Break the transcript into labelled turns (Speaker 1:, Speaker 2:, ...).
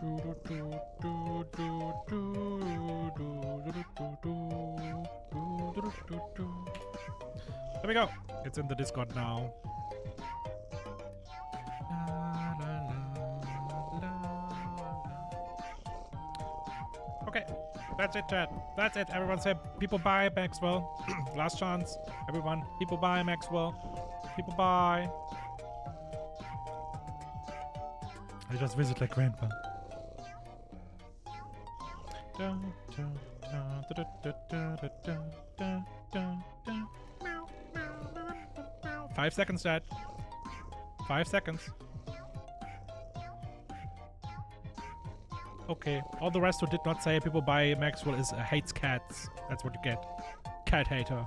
Speaker 1: There we go. It's in the Discord now. Okay, that's it, chat. That's it. Everyone say people buy Maxwell. Last chance, everyone. People buy Maxwell. People buy. I just visit like grandpa. 5 seconds, Dad. 5 seconds. Okay, all the rest who did not say people buy Maxwell is hates cats. That's what you get. Cat hater.